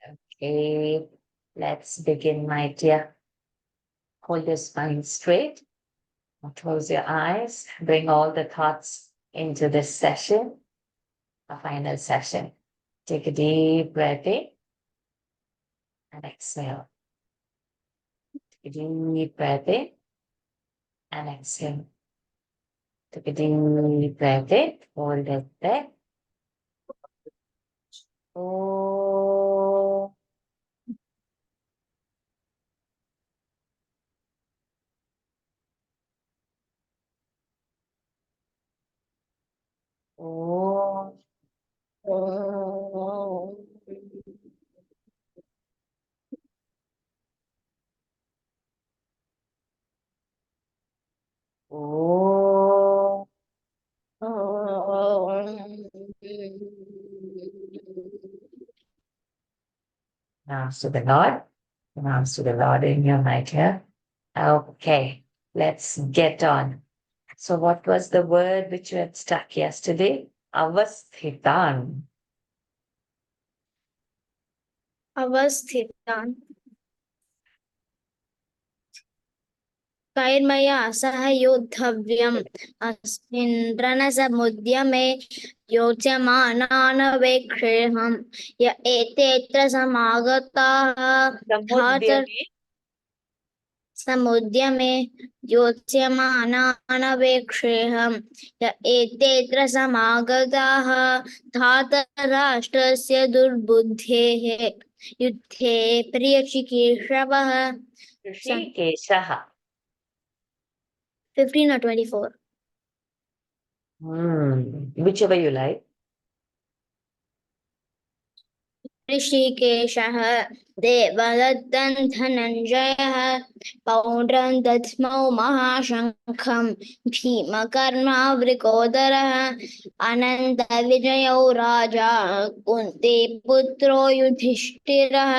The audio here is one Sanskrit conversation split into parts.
Okay, let's begin, my dear. Hold your spine straight. Close your eyes. Bring all the thoughts into this session, a final session. Take a deep breath in and exhale. Take a deep breath in and exhale. Take a deep breath in. Hold it there. Oh. Oh. Oh. Oh. Arms to the Lord. Arms to the Lord in your right here. Okay, let's get on. So, what was the word which you had stuck yesterday? Avasthitan. अवस्थितान् कैर्मया सह योद्धव्यम् अस्मिन् रणसमुद्यमे योज्यमानानवेक्षेऽहं य एतेऽत्र समागताः धातर Samudyami. समुद्यमे योत्स्यमानानवेक्षेऽहं य एतेऽत्र समागताः धातराष्ट्रस्य दुर्बुद्धेः युद्धे प्रियचिकीर्षवः. Rishikeshaha. 15 or 24? Whichever you like. ऋषिकेशः देवदत्तं धनञ्जयः पौण्ड्रं दध्मौ महाशङ्खं भीमकर्मावृकोदरः अनन्तविजयौ राजा कुन्तीपुत्रो युधिष्ठिरः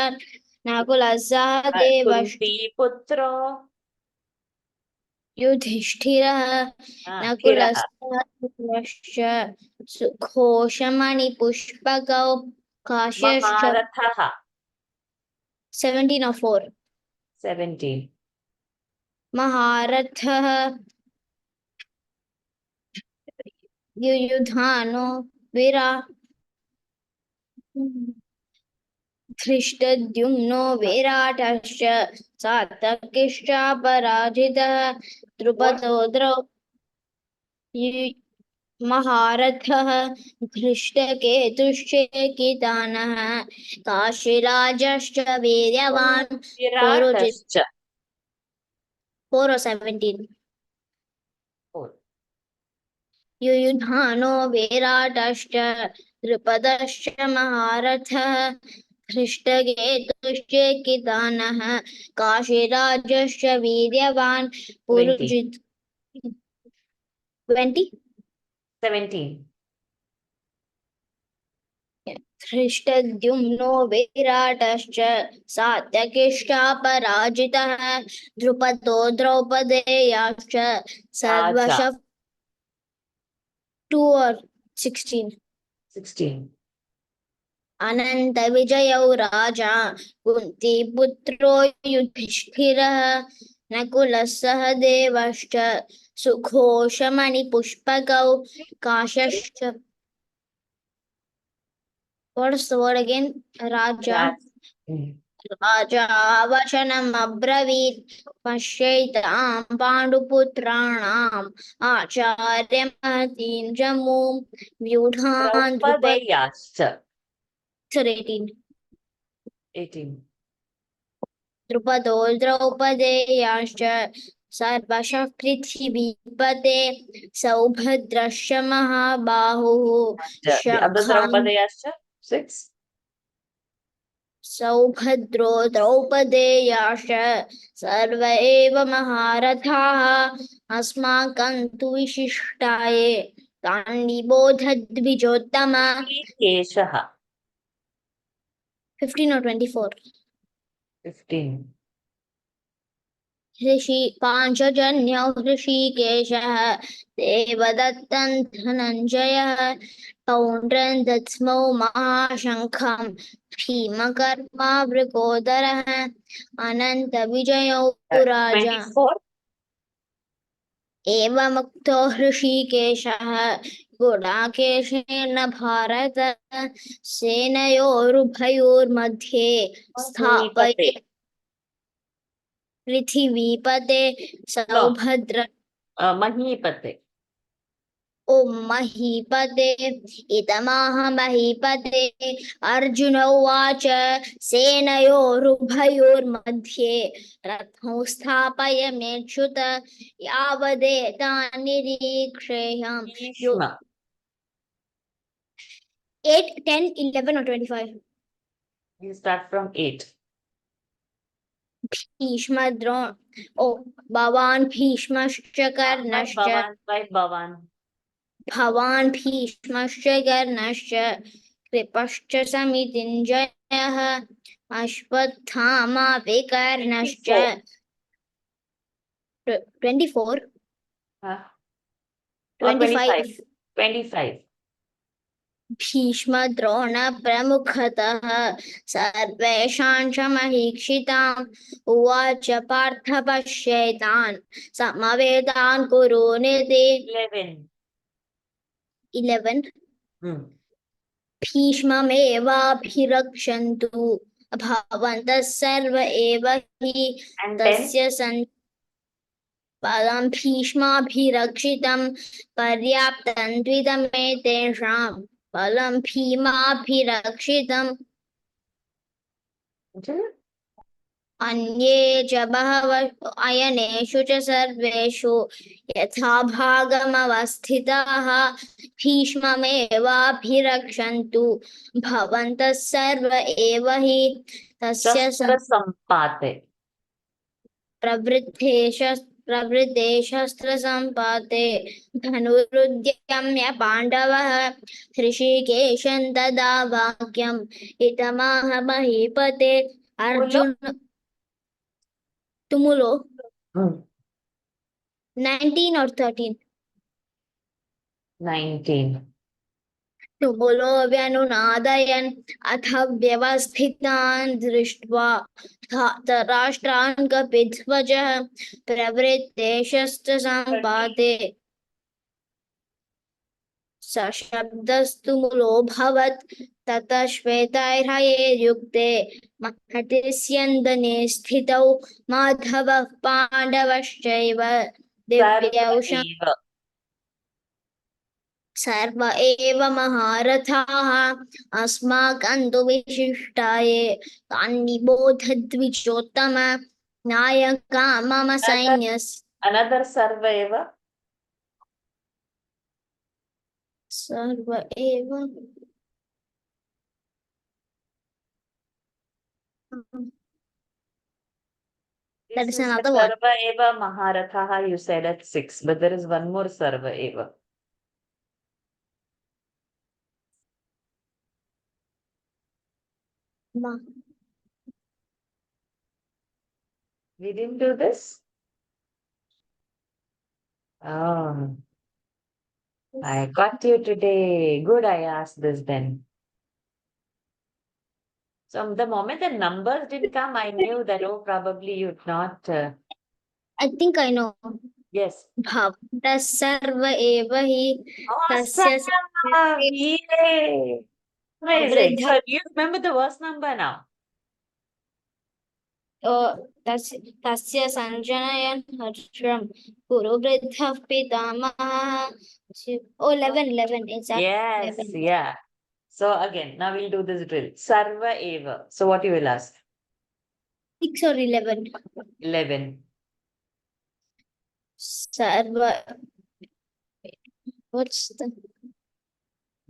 नकुलः सह Kunti Putra. युधिष्ठिरः नकुलः Thiraha. सह देवश्च सुघोषमणिपुष्पकौ काश्यश्च. Maharathaha. 17 or 4? 17. महारथः युयुधानो वीरा धृष्टद्युम्नो विराटश्च सात्यकिश्चापराजितः द्रुपदो महारथः धृष्टकेतुश्चेकितानः काशीराजश्च वीर्यवान् पुरुजित्. Viratascha. 4 or 17? 4. युयुधानो विराटश्च द्रुपदश्च महारथः धृष्टकेतुश्चेकितानः काशीराजश्च वीर्यवान् 20. पुरुजित्. 20? 17. धृष्टद्युम्नो विराटश्च सात्यकिश्चापराजितः द्रुपदो द्रौपदेयाश्च सर्वशः. Raja. 2 or 16? 16. अनन्तविजयौ राजा कुन्तीपुत्रो युधिष्ठिरः नकुलः सह देवश्च सुघोषमणिपुष्पकौ काशश्च. What's the word again? Raja. राजा वचनमब्रवीत् पश्यैतां पाण्डुपुत्राणाम् आचार्यमहतीं जमूं व्यूढान् Draupadeyascha. 18. 18. द्रुपदो द्रौपदेयाश्च सर्वशः पृथिवीपते सौभद्रश्च महाबाहुः शङ्खां Draupadeyascha. 6. सौभद्रो द्रौपदेयाश्च सर्व एव महारथाः अस्माकं तु विशिष्टाये तान् निबोध Keshaha. 15 or 24? 15. पाञ्चजन्यौ हृषीकेशः देवदत्तं धनञ्जयः पौण्ड्रं दध्मौ महाशङ्खं भीमकर्मावृकोदरः अनन्तविजयौ राजा 24. एवमुक्तो हृषीकेशः गुडाकेशेन भारत सेनयोरुभयोर्मध्ये स्थापये पृथिवीपते सौभद्र महीपते. ॐ महीपते इदमाह महीपते अर्जुन उवाच सेनयोरुभयोर्मध्ये रथौ स्थापय मेच्युत यावदेतान् निरीक्षेयम् Bhishma. 8, 10, 11 or 25. We'll start from 8. भीष्मद्रोण ओ भवान् भीष्मश्च कर्णश्च भवान् भीष्मश्च कर्णश्च कृपश्च समितिञ्जयः अश्वत्थामा विकर्णश्च 24 25 25. भीष्मद्रोणप्रमुखतः सर्वेषां च महीक्षिताम् उवाच पार्थ पश्येतान् समवेतान् कुरुनिति 11 भीष्ममेवाभिरक्षन्तु भवन्तः सर्व एव हि तस्य पदं भीष्माभिरक्षितं पर्याप्तं द्विदमेतेषां फलं भीमाभिरक्षितम् अन्ये च बहवः अयनेषु च सर्वेषु यथा भागमवस्थिताः भीष्ममेवाभिरक्षन्तु भवन्तः सर्व एव हि तस्य शस्त्रसम्पाते प्रवृद्धे शस्त्रसम्पाते धनुरुद्यम्य पाण्डवः हृषीकेशं तदा वाक्यम् इदमाह महीपते अर्जुन तुमुलो 19 or 13 19 तुमुलो व्यनुनादयन् अथ व्यवस्थितान् दृष्ट्वा राष्ट्रान् कपिध्वजः प्रवृत्ते शस्त्रसम्पाते सशब्दस्तुमुलोऽभवत् ततः श्वेतैर्हयैर्युक्ते महति स्थितौ माधवः पाण्डवश्चैव दिव्यौषं सर्व एव महारथाः अस्माकं तु विशिष्टाये तान्निबोधद्विजोत्तम नायका मम सैन्यस्य another सर्व एव सर्व एव that is another one. Sarva eva Maharathaha you said at 6, but there is one more Sarva eva. We didn't do this? Oh, I got you today. Good, I asked this then. So the moment the numbers didn't come, I knew that, oh, probably you'd not. I think I know. Yes. Bhavata sarva eva hi Awesome. Yay. Amazing. So you remember the verse number now? Tasya sanjanayan harsham guru vridhah pitamah. Oh, 11, exactly. Yes, 11. yeah. So again, now we'll do this drill. Sarva eva. So what you will ask? 6 or 11? 11. Sarva. What's the?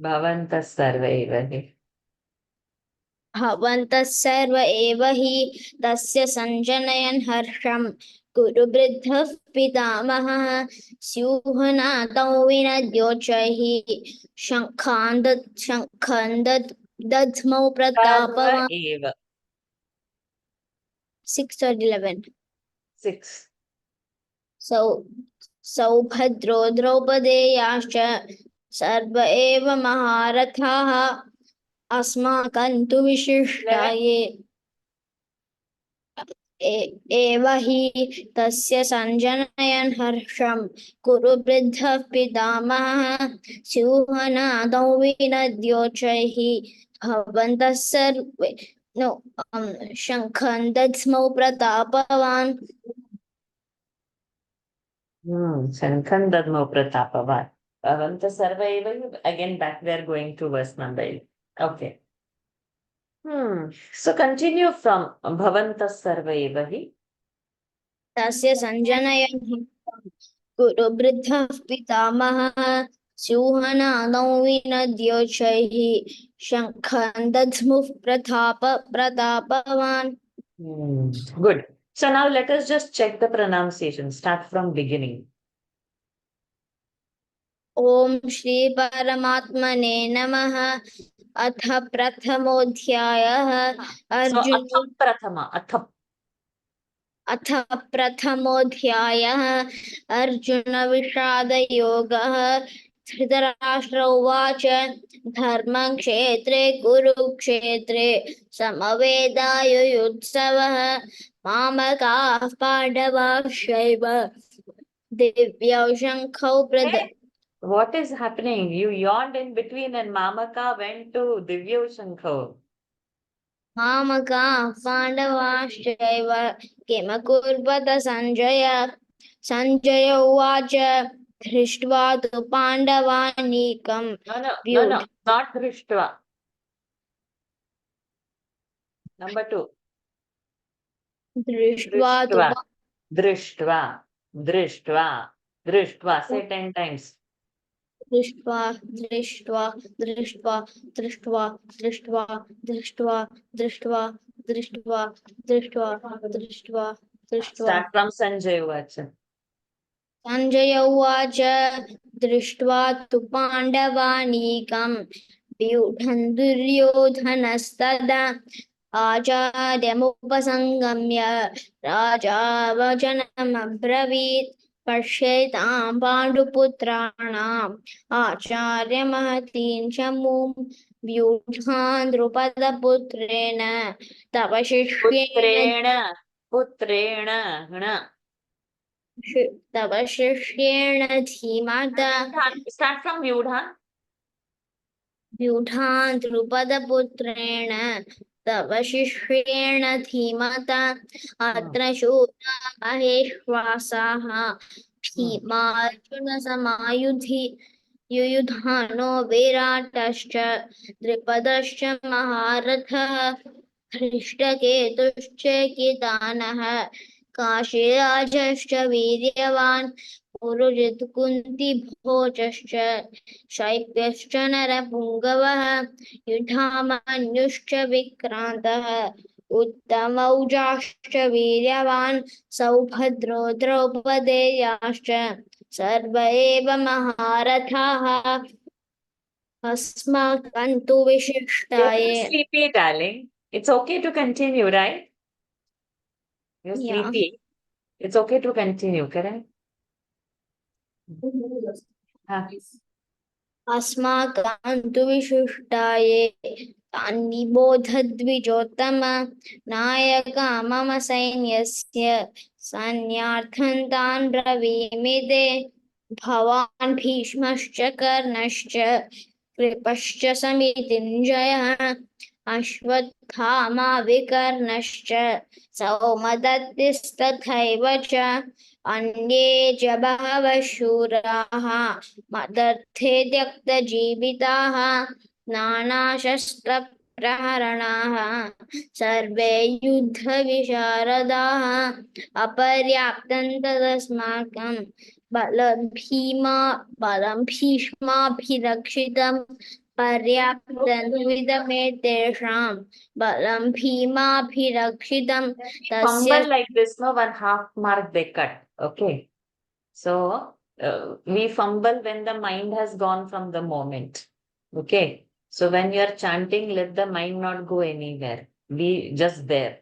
Bhavantas sarva eva hi. भवन्तः सर्व एव हि तस्य सञ्जनयन् हर्षं गुरुवृद्धः पितामहः स्युः नादौ विनद्योच्चैः शङ्खान् दध्मौ प्रतापवान् 6 or 11? 6. सौभद्रो द्रौपदेयाश्च सर्व एव महारथाः अस्माकं तु विशिष्टाये एव हि तस्य सञ्जनयन् हर्षं कुरु वृद्धः पितामहः स्यूहनादौ विनद्योच्चैः भवन्तः सर्वे शङ्खं दद्मौ प्रतापवान् Shankhan Dadmo Pratapavan. Bhavanta Sarva eva hi. Again, back we are going to verse number 8. Okay. So continue from Bhavanta Sarva eva hi. तस्य सञ्जनयन् कुरु वृद्धः पितामहः स्यूहनादौ विनद्योच्चैः शङ्खं दद्मुः प्रतापवान् Good. So now let us just check the pronunciation. Start from beginning. ॐ श्री परमात्मने नमः अथ प्रथमोऽध्यायः अर्जुन अथ प्रथमोऽध्यायः अर्जुन विषादयोगः धृतराष्ट्र उवाच धर्मं क्षेत्रे कुरुक्षेत्रे समवेदायुयुत्सवः मामकाः पाण्डवाश्चैव दिव्यौ शङ्खौ What is happening? You yawned in between and Mamaka went to Divya Shankha. मामकाः पाण्डवाश्चैव किमकुर्वत सञ्जय सञ्जय उवाच दृष्ट्वा तु पाण्डवानीकं No, not Drishtva. Number 2. Drishtva. Say 10 times. दृष्ट्वा Start from Sanjay Uvacha. Sanjaya उवाच दृष्ट्वा तु पाण्डवानीकं व्यूढं दुर्योधनस्तदा आचार्यमुपसंगम्य राजा वचनमब्रवीत् पश्येतां पाण्डुपुत्राणाम् आचार्यमहतीं चमूं व्यूढान् द्रुपदपुत्रेण तव शिष्येण तव शिष्येण धीमता Start from Vyudhan. व्यूढान् द्रुपदपुत्रेण तव शिष्येण धीमता अत्र शूरा महेश्वासाः भीमार्जुनसमायुधि युयुधानो विराटश्च द्रुपदश्च महारथः धृष्टकेतुश्च कितानः काशीराजश्च वीर्यवान् पुरुजित् कुन्तिभोजश्च शैब्यश्च नरपुङ्गवः युधामन्युश्च विक्रान्तः उत्तमौजाश्च वीर्यवान् सौभद्रो द्रौपदेयाश्च सर्व एव महारथाः अस्माकं तु विशिष्टाये. Sleepy, darling. It's okay to continue, right? You're sleepy. It's okay to continue, correct? अस्माकं तु विशिष्टाये तान्निबोधद्विजोत्तम नायका मम सैन्यस्य सैन्यार्थं तान् ब्रवीमि ते भवान् भीष्मश्च कर्णश्च कृपश्च समितिञ्जयः अश्वत्थामा विकर्णश्च सौमदत्तिस्तथैव च अन्ये च बहवः शूराः मदर्थे त्यक्तजीविताः नानाशस्त्रप्रहरणाः सर्वे युद्धविशारदाः अपर्याप्तं तदस्माकं बलं भीष्माभिरक्षितं पर्याप्तं द्विदमेतेषां बलं भीमाभिरक्षितं तस्य like this, no, 1/2 mark they cut. Okay. So we fumble when the mind has gone from the moment. Okay. So when you are chanting, let the mind not go anywhere. Be just there.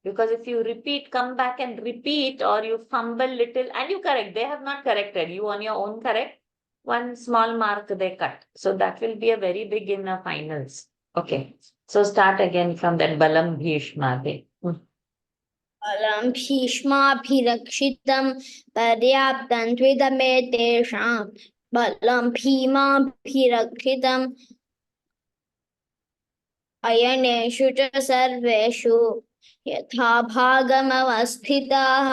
Because if you repeat, come back and repeat, or you fumble little and you correct, they have not corrected. You on your own correct. One small mark they cut. So that will be a very big in the finals. Okay. So start again from that Balam Bhishma. बलं भीष्माभिरक्षितं पर्याप्तं त्विदमे तेषां बलं भीमाभिरक्षितं अयनेषु च सर्वेषु यथा भागमवस्थिताः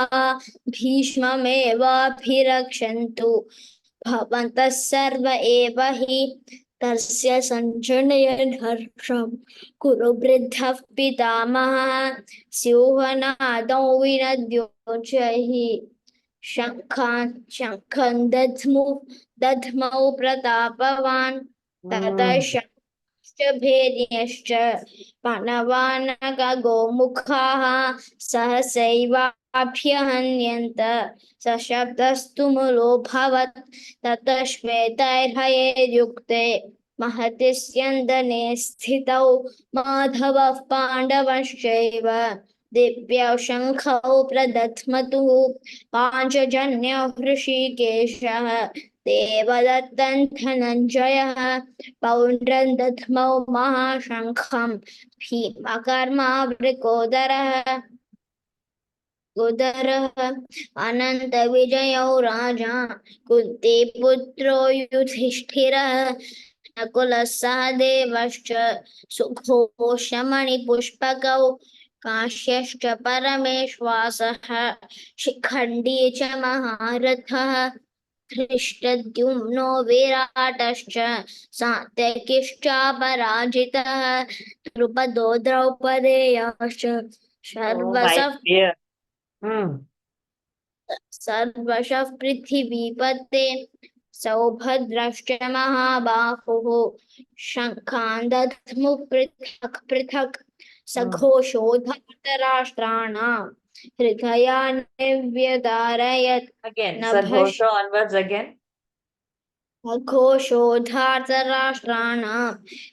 भीष्ममेवाभिरक्षन्तु भवन्तः सर्व एव हि तस्य सञ्जनयन् हर्षं कुरु वृद्धः पितामहः स्योहनादौ विनद्योजैः शङ्खं दध्मौ प्रतापवान् ततः भेर्यश्च पणवानकगोमुखाः सहसैवाभ्यहन्यन्त सशब्दस्तु मुलोऽभवत् ततः श्वेतैर्हयैर्युक्ते महति स्यन्दने स्थितौ माधवः पाण्डवश्चैव दिव्यौ शङ्खौ प्रदध्मतुः पाञ्चजन्यौ हृषीकेशः देवदत्तं धनञ्जयः पौण्ड्रं दध्मौ महाशङ्खं भीमकर्मावृकोदरः अनन्तविजयौ राजा कुन्तीपुत्रो युधिष्ठिरः नकुलः सहदेवश्च सुघोषमणिपुष्पकौ काश्यश्च परमेश्वासः शिखण्डी च महारथः धृष्टद्युम्नो विराटश्च सात्यकिश्चापराजितः द्रुपदो द्रौपदेयश्च सर्वशः पृथिवीपते सौभद्रश्च महाबाहुः शङ्खान् दध्मुः पृथक् पृथक् सघोषो धृतराष्ट्राणां हृदयानि व्यदारयत् again. Sadghosha onwards again. सघोषो धार्तराष्ट्राणां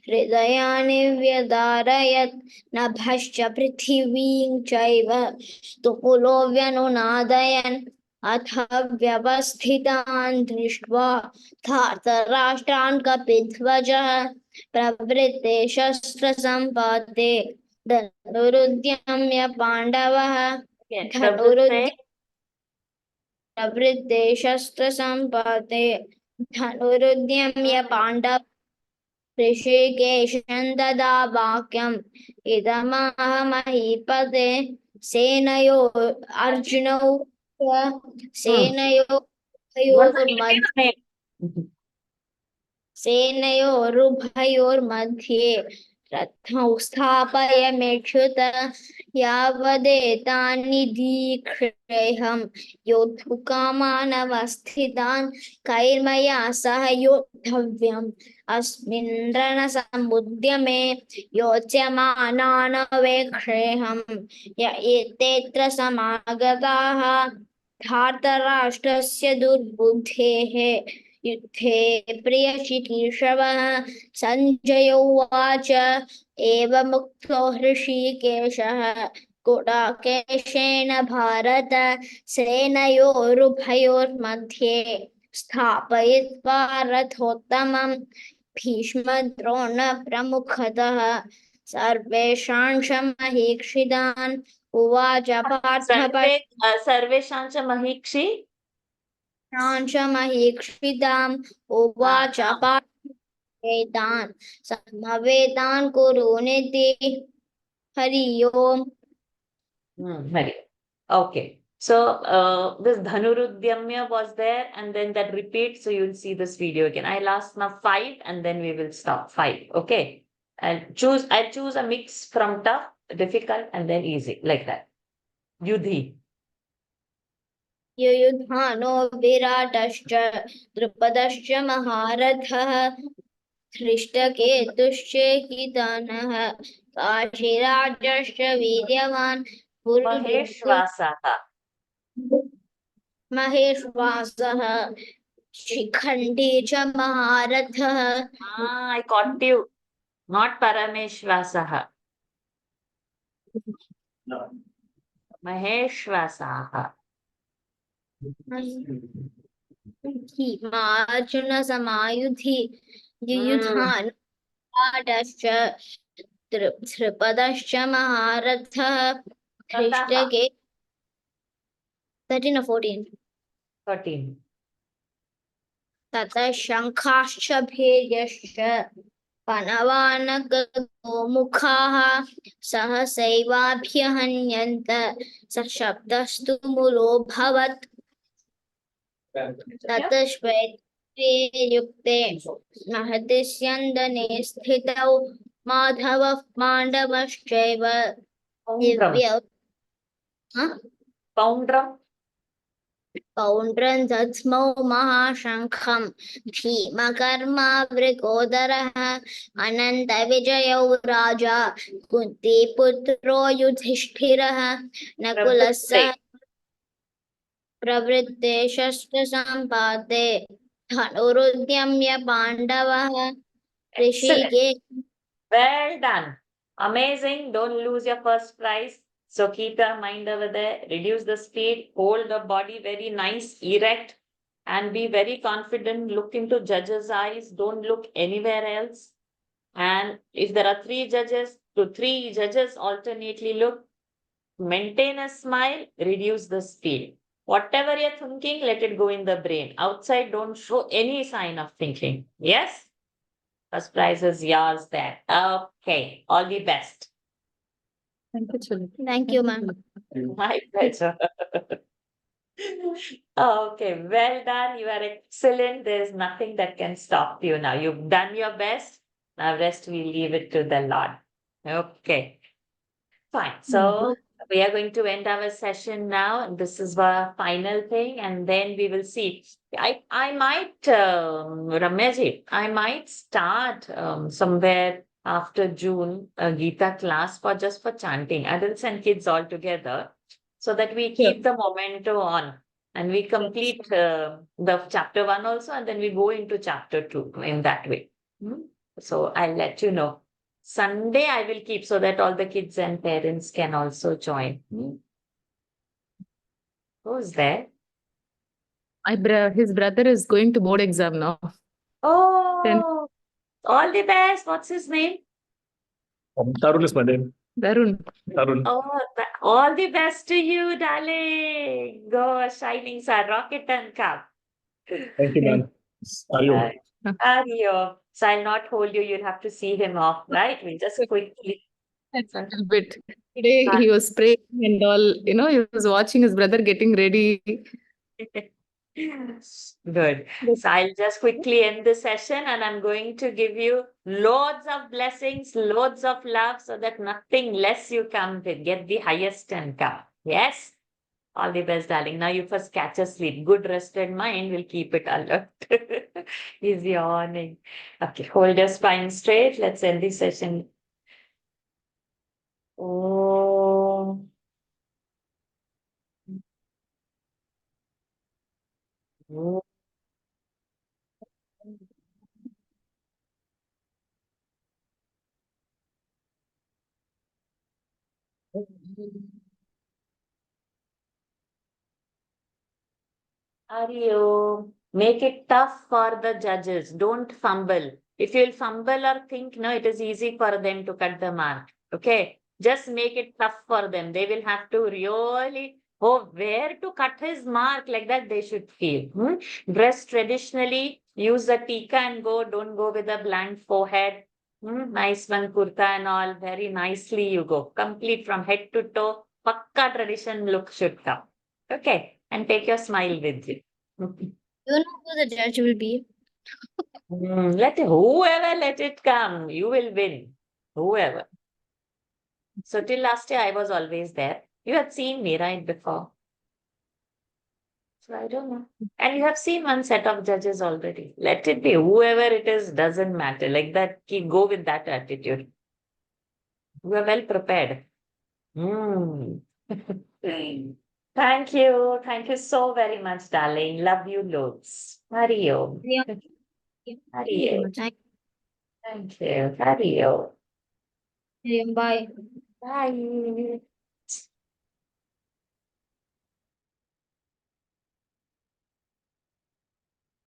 हृदयानि व्यदारयत् नभश्च पृथिवीं चैव तुमुलो व्यनुनादयन् अथ व्यवस्थितान् दृष्ट्वा धार्तराष्ट्रान् कपिध्वजः प्रवृत्ते शस्त्रसम्पाते धनुरुद्यम्य पाण्डवः प्रवृत्ते शस्त्रसम्पाते धनुरुद्यम्य पाण्डव ऋषिकेशं तदा वाक्यम् इदमाह महीपते सेनयो अर्जुनौ सेनयोरुभयोर्मध्ये रथौ स्थापयमेच्युत यावदेतानि दीक्षेऽहं योद्धुकामानवस्थितान् कैर्मया सह योद्धव्यम् अस्मिन् रणसमुद्यमे योच्यमानानवेक्षेऽहं य एतेऽत्र समागताः धार्तराष्ट्रस्य दुर्बुद्धेः युद्धे प्रियचिकीर्षवः सञ्जय उवाच एवमुक्तो हृषीकेशः गुडाकेशेन भारत सेनयोरुभयोर्मध्ये स्थापयित्वा रथोत्तमं भीष्मद्रोणप्रमुखतः सर्वेषां च महीक्षितान् उवाच पार्थ सर्वेषां च महीक्षि महीक्षिताम् उवाच पार्थेतान् समवेतान् कुरुनिति हरि ओम्. Okay. So this Dhanurudyamya was there, and then that repeat. So you'll see this video again. I'll ask now 5 and then we will stop 5. Okay. I'll choose a mix from tough, difficult, and then easy, like that. Yudhi. युयुधानो विराटश्च द्रुपदश्च महारथः धृष्टकेतुश्चेकितानः काशीराजश्च वीर्यवान् महेश्वासः शिखण्डी च महारथः. I caught you. Not Parameshwasaha. Maheshwasaha. Arjuna Samayudhi Yudhan Adascha Tripadascha Maharatha Krishtake 13 or 14. 13. Tata Shankascha Bhejascha Panavanagomukhaha Sahasaivaabhyahanyanta Sashabdastu Mulo Bhavat Tata Shvetve Yukte Mahadisyandane Sthitau Madhava Mandavaschaiva Poundram. Divya Poundram. Poundran Datsmau Mahashankham Bhima Vrikodarah Ananta Vijayau Raja Kunti Putro Yudhishthirah Nakulasa Pravritte Shastra Sampade Dhanurudyamya Pandavah Excellent. Rishike. Well done. Amazing. Don't lose your first prize. So keep your mind over there. Reduce the speed. Hold the body very nice, erect, and be very confident. Look into judges' eyes. Don't look anywhere else. And if there are 3 judges, to 3 judges alternately look. Maintain a smile. Reduce the speed. Whatever you're thinking, let it go in the brain. Outside, don't show any sign of thinking. Yes? First prize is yours there. Okay. All the best. Thank you, Chulu. Thank you, ma'am. My pleasure. Okay, well done. You are excellent. There's nothing that can stop you now. You've done your best. Now rest we leave it to the Lord. Okay. Fine. So we are going to end our session now. And this is our final thing. And then we will see. I might, Ramyaji, I might start somewhere after June a Gita class for just for chanting, adults and kids all together, so that we keep the momentum on and we complete the chapter 1 also, and then we go into chapter 2 in that way. So I'll let you know. Sunday I will keep so that all the kids and parents can also join. Who's there? His brother is going to board exam now. Oh, all the best. What's his name? Tarun is my name. Darun. Tarun. Oh, all the best to you, darling. Go shining star, rocket and cup. Thank you, man. Ario. Ario. So I'll not hold you. You'll have to see him off, right? We'll just quickly. That's a little bit. Today he was praying and all, he was watching his brother getting ready. Good. So I'll just quickly end the session and I'm going to give you loads of blessings, loads of love so that nothing less you come with. Get the highest and come. Yes? All the best, darling. Now you first catch a sleep. Good rested mind will keep it alert. He's yawning. Okay, hold your spine straight. Let's end the session. Oh. Oh. Ario, make it tough for the judges. Don't fumble. If you'll fumble or think, no, it is easy for them to cut the mark. Okay. Just make it tough for them. They will have to really, where to cut his mark, like that they should feel. Dress traditionally, use the tika and go. Don't go with a blank forehead. Nice one, kurta and all. Very nicely you go. Complete from head to toe. Pakka tradition look should come. Okay. And take your smile with you. You know who the judge will be? Whoever let it come, you will win. Whoever. So till last year, I was always there. You had seen me, right, before. So I don't know. And you have seen one set of judges already. Let it be. Whoever it is, doesn't matter. Like that, go with that attitude. You are well prepared. Thank you. Thank you so very much, darling. Love you loads. Hario. Hario. Thank you. Hario. Bye. Bye.